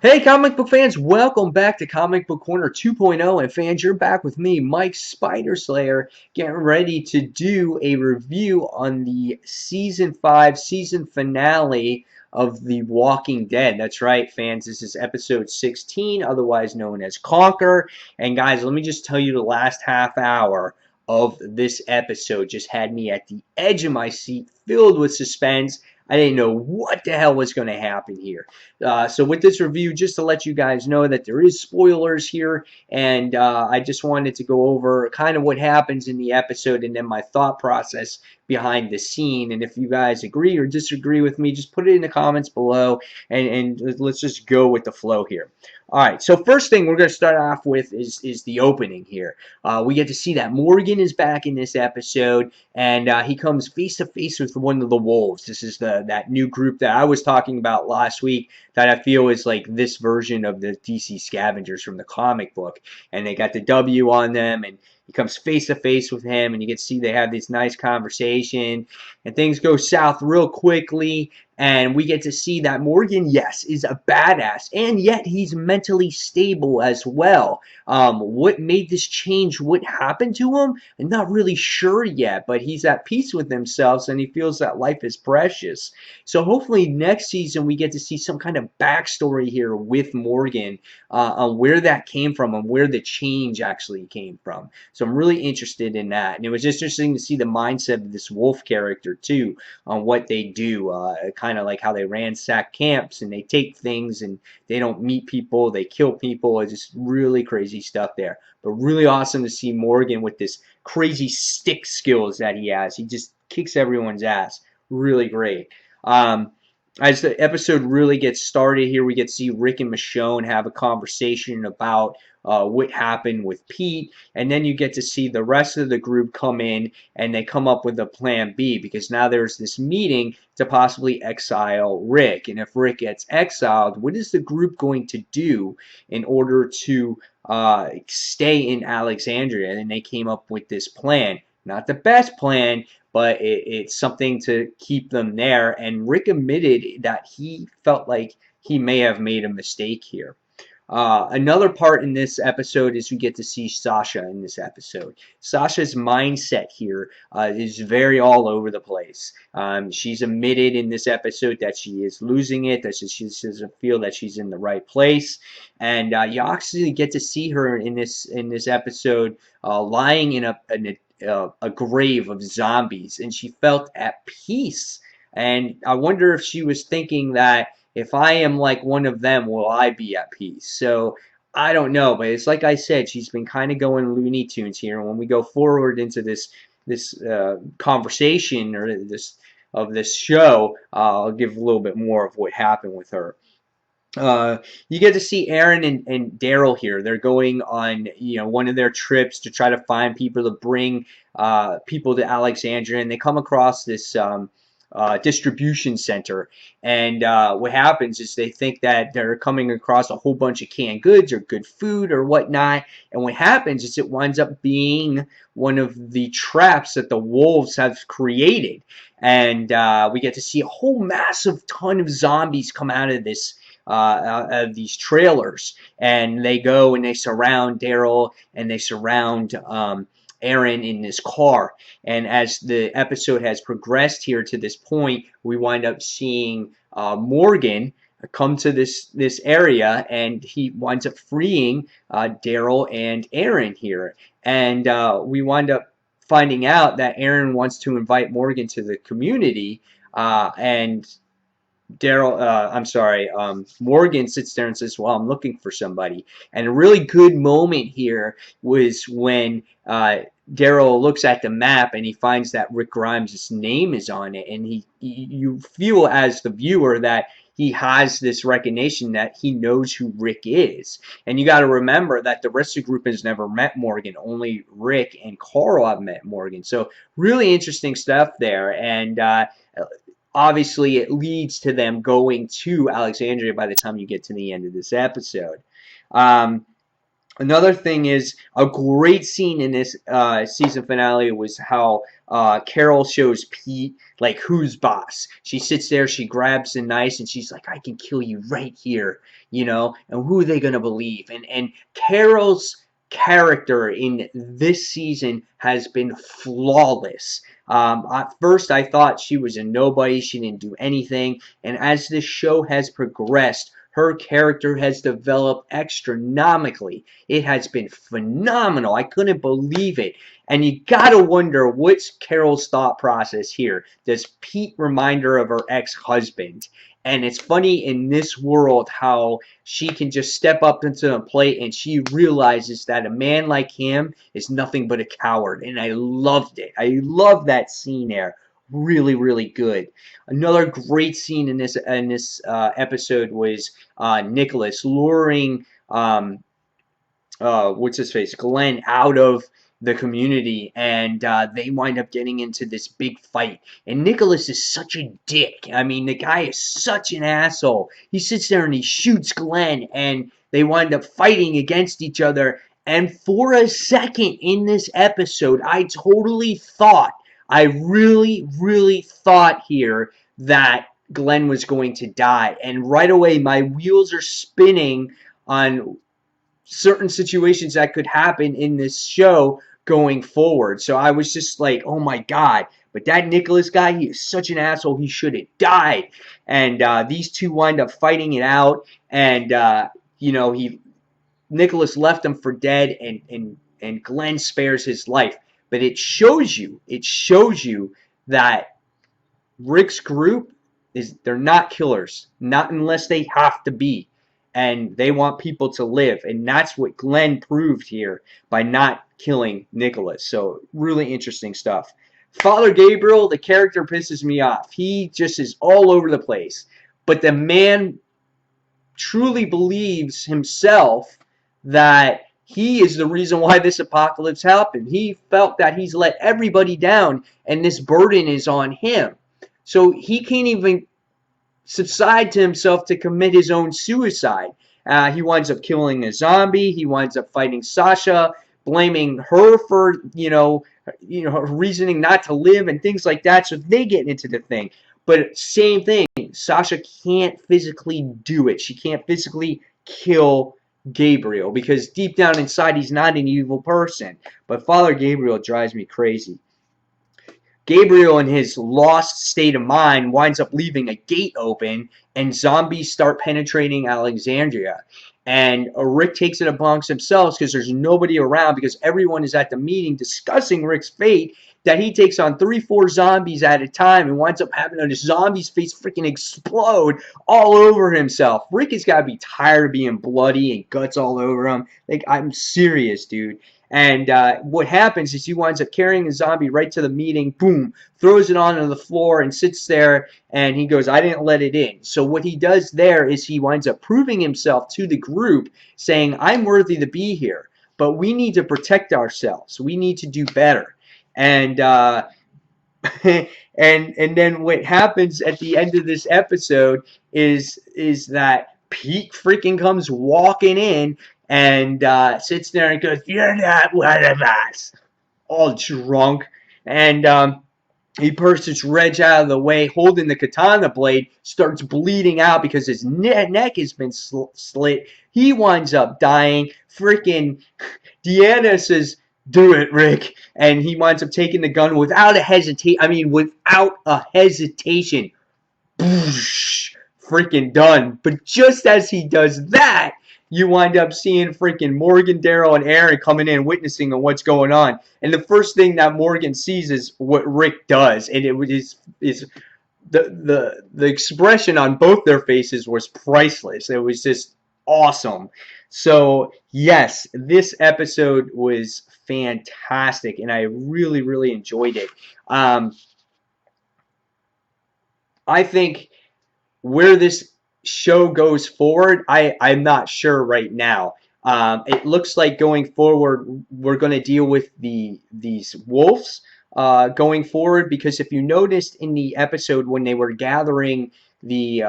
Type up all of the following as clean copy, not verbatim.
Hey, comic book fans, welcome back to Comic Book Corner 2.0. And fans, you're back with me, Mike Spider Slayer, getting ready to do a review on the Season 5 season finale of The Walking Dead. That's right, fans, this is episode 16, otherwise known as Conquer. And guys, let me just tell you the last half hour of this episode just had me at the edge of my seat, filled with suspense. I didn't know what the hell was going to happen here. So with this review, just to let you guys know that there is spoilers here, and I just wanted to go over kind of what happens in the episode and then my thought process behind the scene. And if you guys agree or disagree with me, just put it in the comments below, and let's just go with the flow here. All right, so first thing we're going to start off with is the opening here. We get to see that Morgan is back in this episode, and he comes face to face with one of the wolves. This is that new group that I was talking about last week that I feel is like this version of the DC Scavengers from the comic book. And they got the W on them, and he comes face to face with him, and you get to see they have this nice conversation, and things go south real quickly. And we get to see that Morgan, yes, is a badass, and yet he's mentally stable as well. What made this change? What happened to him? I'm not really sure yet, but he's at peace with himself, and he feels that life is precious. So hopefully next season we get to see some kind of backstory here with Morgan on where that came from and where the change actually came from. So I'm really interested in that. And it was just interesting to see the mindset of this wolf character too on what they do, kind of like how they ransack camps and they take things and they don't meet people, they kill people. It's just really crazy stuff there. But really awesome to see Morgan with this crazy stick skills that he has. He just kicks everyone's ass. Really great. Um, as the episode really gets started here, we get to see Rick and Michonne have a conversation about what happened with Pete, and then you get to see the rest of the group come in and they come up with a plan B because now there's this meeting to possibly exile Rick. And if Rick gets exiled, what is the group going to do in order to stay in Alexandria? And they came up with this plan. Not the best plan, but it's something to keep them there. And Rick admitted that he felt like he may have made a mistake here. Another part in this episode is we get to see Sasha in this episode. Sasha's mindset here is very all over the place. She's admitted in this episode that she is losing it, that she doesn't feel that she's in the right place, and you actually get to see her in this episode lying in a grave of zombies, and she felt at peace. And I wonder if she was thinking that if I am like one of them, will I be at peace? So I don't know, but it's like I said, she's been kind of going Looney Tunes here. And when we go forward into this conversation or this show, I'll give a little bit more of what happened with her. You get to see Aaron and Daryl here. They're going on, one of their trips to try to find people to bring people to Alexandria, and they come across this distribution center. And what happens is they think that they're coming across a whole bunch of canned goods or good food or whatnot. And what happens is it winds up being one of the traps that the wolves have created. And we get to see a whole massive ton of zombies come out of this of these trailers, and they go and they surround Daryl and they surround Aaron in this car. And as the episode has progressed here to this point, we wind up seeing Morgan come to this area, and he winds up freeing Daryl and Aaron here. And we wind up finding out that Aaron wants to invite Morgan to the community, and Morgan sits there and says, well, I'm looking for somebody. And a really good moment here was when Daryl looks at the map and he finds that Rick Grimes' name is on it. And you feel as the viewer that he has this recognition that he knows who Rick is. And you got to remember that the rest of the group has never met Morgan. Only Rick and Carl have met Morgan. So really interesting stuff there. And obviously it leads to them going to Alexandria by the time you get to the end of this episode. Um, Another thing is a great scene in this season finale was how Carol shows Pete like who's boss. She sits there, she grabs the knife, and she's like, "I can kill you right here," you know. And who are they gonna believe? And Carol's character in this season has been flawless. At first, I thought she was a nobody. She didn't do anything. And as this show has progressed, her character has developed astronomically. It has been phenomenal. I couldn't believe it. And you gotta wonder what's Carol's thought process here. Does Pete remind her of her ex-husband? And it's funny in this world how she can just step up into the plate and she realizes that a man like him is nothing but a coward. And I loved it. I love that scene there. Really, really good. Another great scene in this episode was Nicholas luring what's his face, Glenn, out of the community, and they wind up getting into this big fight. And Nicholas is such a dick. I mean, the guy is such an asshole. He sits there and he shoots Glenn, and they wind up fighting against each other. And for a second in this episode, I totally thought, I really, really thought here that Glenn was going to die. And right away, my wheels are spinning on certain situations that could happen in this show going forward. So I was just like, oh my God. But that Nicholas guy, he is such an asshole. He should have died. And these two wind up fighting it out. And, you know, Nicholas left him for dead, and Glenn spares his life. But it shows you that Rick's group they're not killers. Not unless they have to be. And they want people to live. And that's what Glenn proved here by not killing Nicholas. So really interesting stuff. Father Gabriel, the character pisses me off. He just is all over the place. But the man truly believes himself that he is the reason why this apocalypse happened. He felt that he's let everybody down and this burden is on him. So he can't even subside to himself to commit his own suicide. He winds up killing a zombie. He winds up fighting Sasha, blaming her for her reasoning not to live and things like that. So they get into the thing. But same thing, Sasha can't physically do it. She can't physically kill Gabriel because deep down inside he's not an evil person. But Father Gabriel drives me crazy. Gabriel, in his lost state of mind, winds up leaving a gate open, and zombies start penetrating Alexandria. And Rick takes it upon himself because there's nobody around because everyone is at the meeting discussing Rick's fate, that he takes on 3-4 zombies at a time and winds up having a zombie's face freaking explode all over himself. Rick has got to be tired of being bloody and guts all over him. Like, I'm serious, dude. And what happens is he winds up carrying the zombie right to the meeting, boom, throws it onto the floor and sits there, and he goes, I didn't let it in. So what he does there is he winds up proving himself to the group, saying, I'm worthy to be here, but we need to protect ourselves. We need to do better. And and then what happens at the end of this episode is that Pete freaking comes walking in and sits there and goes, you're not one of us, all drunk. And he pushes Reg out of the way, holding the katana blade, starts bleeding out because his neck has been slit. He winds up dying. Freaking Deanna says, do it, Rick. And he winds up taking the gun without a hesitation. I mean, without a hesitation. Boosh, freaking done. But just as he does that, you wind up seeing freaking Morgan, Daryl, and Aaron coming in, witnessing on what's going on. And the first thing that Morgan sees is what Rick does, and it is the expression on both their faces was priceless. It was just awesome. So yes, this episode was fantastic, and I really, really enjoyed it. I think where this show goes forward, I'm not sure right now. It looks like going forward, we're going to deal with these wolves going forward, because if you noticed in the episode when they were gathering the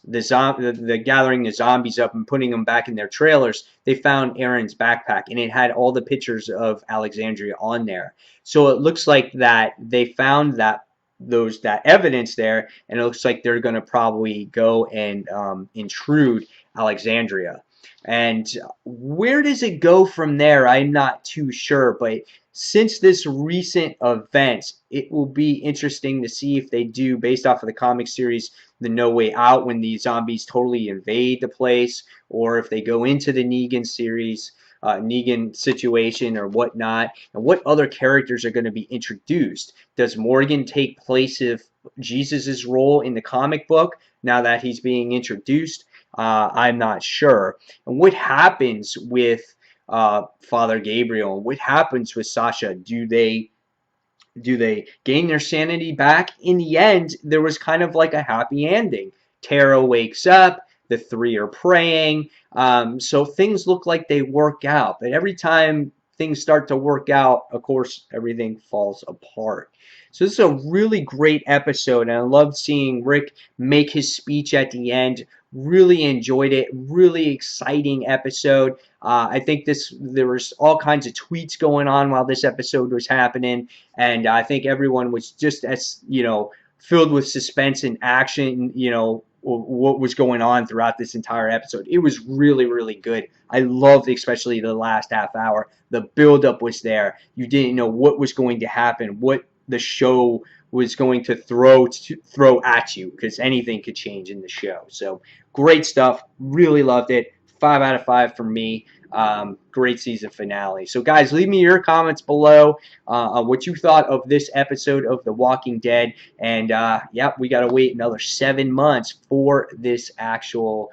the gathering the zombies up and putting them back in their trailers, they found Aaron's backpack, and it had all the pictures of Alexandria on there. So it looks like that they found that evidence there, and it looks like they're going to probably go and intrude Alexandria. And where does it go from there? I'm not too sure, but since this recent event, it will be interesting to see if they do, based off of the comic series, the No Way Out, when the zombies totally invade the place, or if they go into the Negan series, Negan situation or whatnot, and what other characters are going to be introduced. Does Morgan take place of Jesus's role in the comic book now that he's being introduced? I'm not sure. And what happens with Father Gabriel? What happens with Sasha? Do they gain their sanity back? In the end, there was kind of like a happy ending. Tara wakes up. The three are praying. So things look like they work out. But every time things start to work out, of course, everything falls apart. So this is a really great episode, and I loved seeing Rick make his speech at the end. Really enjoyed it. Really exciting episode. I think there was all kinds of tweets going on while this episode was happening, and I think everyone was just as filled with suspense and action. What was going on throughout this entire episode. It was really, really good. I loved especially the last half hour. The buildup was there. You didn't know what was going to happen, what the show was going to throw at you, because anything could change in the show. So great stuff. Really loved it. 5 out of 5 for me. Great season finale. So guys, leave me your comments below on what you thought of this episode of The Walking Dead. And yep, we got to wait another 7 months for this actual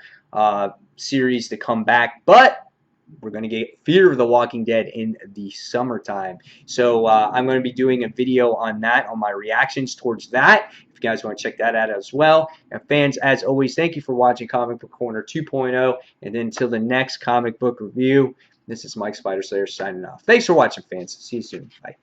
series to come back. But we're going to get Fear of the Walking Dead in the summertime. So I'm going to be doing a video on that, on my reactions towards that. If you guys want to check that out as well. And fans, as always, thank you for watching Comic Book Corner 2.0. And then until the next comic book review, this is Mike Spider Slayer signing off. Thanks for watching, fans. See you soon. Bye.